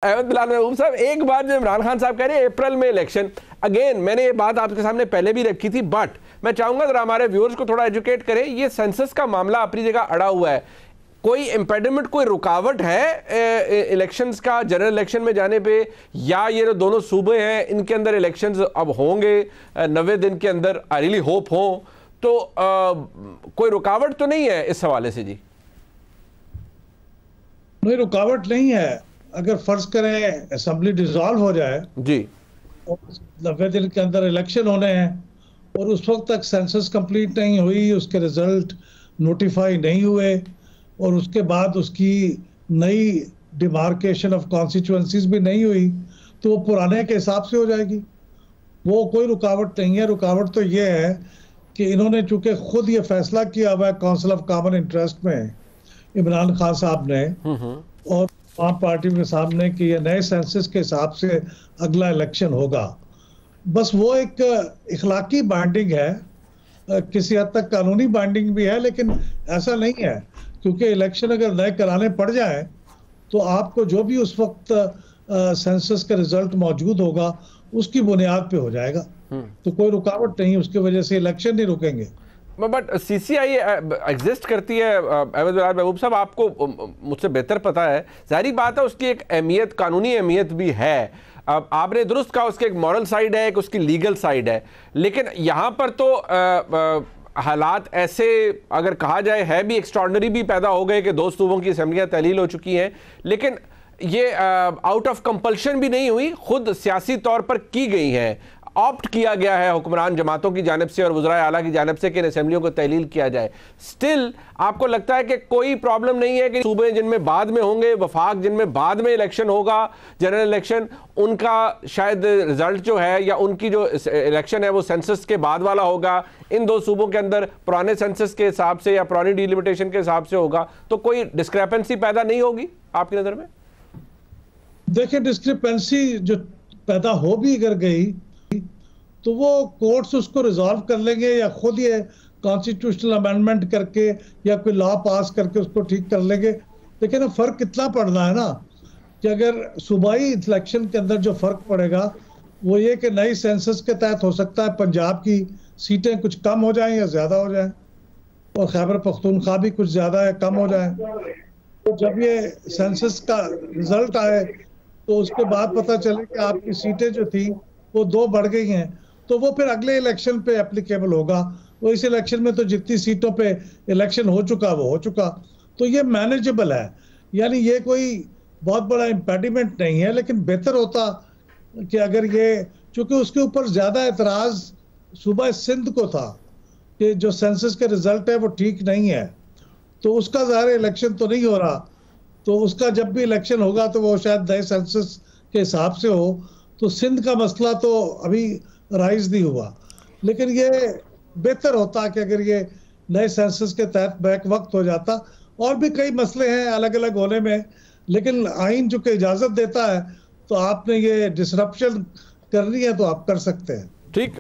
अहमद बिलाल महबूब साहब, एक बार जो इमरान खान साहब कह रहे हैं अप्रैल में इलेक्शन, अगेन मैंने ये बात आपके सामने पहले भी रखी थी, बट मैं चाहूंगा जरा हमारे व्यूअर्स को थोड़ा एजुकेट करें। ये सेंसस का मामला अपनी जगह अड़ा हुआ है, कोई इम्पेडिमेंट, कोई रुकावट है इलेक्शंस का, जनरल इलेक्शन में जाने पे, या ये जो दोनों सूबे हैं इनके अंदर इलेक्शंस अब होंगे 90 दिन के अंदर, आई रियली होप हो, तो कोई रुकावट तो नहीं है इस हवाले से? जी नहीं, रुकावट नहीं है। अगर फर्ज करें असेंबली डिसॉल्व हो जाए जी और 90 दिन के अंदर इलेक्शन होने हैं और उस वक्त तक सेंसस कंप्लीट नहीं हुई, उसके रिजल्ट नोटिफाई नहीं हुए और उसके बाद उसकी नई डिमार्केशन ऑफ कॉन्स्टिट्यूएंसीज भी नहीं हुई, तो वो पुराने के हिसाब से हो जाएगी। वो कोई रुकावट नहीं है। रुकावट तो ये है कि इन्होंने चूंकि खुद ये फैसला किया हुआ है काउंसिल ऑफ कॉमन इंटरेस्ट में, इमरान खान साहब ने और आप पार्टी के सामने कि ये नए सेंसस के हिसाब से अगला इलेक्शन होगा। बस वो एक इखलाकी बाइंडिंग है, किसी हद तक कानूनी बाइंडिंग भी है, लेकिन ऐसा नहीं है, क्योंकि इलेक्शन अगर नए कराने पड़ जाए तो आपको जो भी उस वक्त सेंसस का रिजल्ट मौजूद होगा उसकी बुनियाद पे हो जाएगा। तो कोई रुकावट नहीं, उसकी वजह से इलेक्शन नहीं रुकेंगे। बट सीसीआई एग्जिस्ट करती है अहमद बिलाल महबूब साहब, आपको मुझसे बेहतर पता है, जाहिर बात है उसकी एक अहमियत, कानूनी अहमियत भी है। अब आपने दुरुस्त कहा उसकी एक मॉरल साइड है, एक उसकी लीगल साइड है, लेकिन यहाँ पर तो हालात ऐसे अगर कहा जाए है भी एक्स्ट्रॉर्डनरी भी पैदा हो गए कि दो सूबों की असम्बलियाँ तहलील हो चुकी हैं, लेकिन ये आउट ऑफ कंपल्शन भी नहीं हुई, खुद सियासी तौर पर की गई हैं, ऑप्ट किया गया है हुक्मरान जमातों की जानिब से और वज़राए आला की जानिब से कि इन असेंबलियों को तहलील किया जाए। स्टिल आपको लगता है कि कोई प्रॉब्लम नहीं है कि सूबे जिनमें बाद में होंगे, वफाक जिनमें बाद में इलेक्शन होगा, जनरल इलेक्शन, उनका शायद रिजल्ट जो है या उनकी जो इलेक्शन है वो सेंसस के बाद वाला होगा, इन दो सूबों के अंदर पुराने सेंसस के हिसाब से या पुरानी डिलिमिटेशन के हिसाब से होगा, तो कोई डिस्क्रेपेंसी पैदा नहीं होगी आपकी नज़र में? देखिए, डिस्क्रिपेंसी जो पैदा हो भी अगर गई तो वो कोर्ट्स उसको रिजॉल्व कर लेंगे या खुद ये कॉन्स्टिट्यूशनल अमेंडमेंट करके या कोई लॉ पास करके उसको ठीक कर लेंगे। लेकिन फर्क कितना पड़ना है ना, कि अगर सूबाई इलेक्शन के अंदर जो फर्क पड़ेगा वो ये कि नई सेंसस के तहत हो सकता है पंजाब की सीटें कुछ कम हो जाएं या ज्यादा हो जाएं और खैबर पख्तूनख्वा भी कुछ ज्यादा है कम हो जाए। तो जब ये सेंसस का रिजल्ट आए तो उसके बाद पता चले कि आपकी सीटें जो थी वो 2 बढ़ गई हैं, तो वो फिर अगले इलेक्शन पे एप्लीकेबल होगा। वो इस इलेक्शन में तो जितनी सीटों पे इलेक्शन हो चुका वो हो चुका, तो ये मैनेजेबल है। यानी ये कोई बहुत बड़ा इम्पेडिमेंट नहीं है, लेकिन बेहतर होता कि अगर ये, चूंकि उसके ऊपर ज्यादा एतराज सूबा सिंध को था कि जो सेंसस के रिजल्ट है वो ठीक नहीं है, तो उसका ज़ाहिर इलेक्शन तो नहीं हो रहा, तो उसका जब भी इलेक्शन होगा तो वो शायद नए सेंसस के हिसाब से हो। तो सिंध का मसला तो अभी राइज नहीं हुआ, लेकिन ये बेहतर होता कि अगर ये नए सेंसस के तहत बैक वक्त हो जाता। और भी कई मसले हैं अलग अलग होने में, लेकिन आइन जो कि इजाज़त देता है, तो आपने ये डिसरप्शन करनी है तो आप कर सकते हैं। ठीक।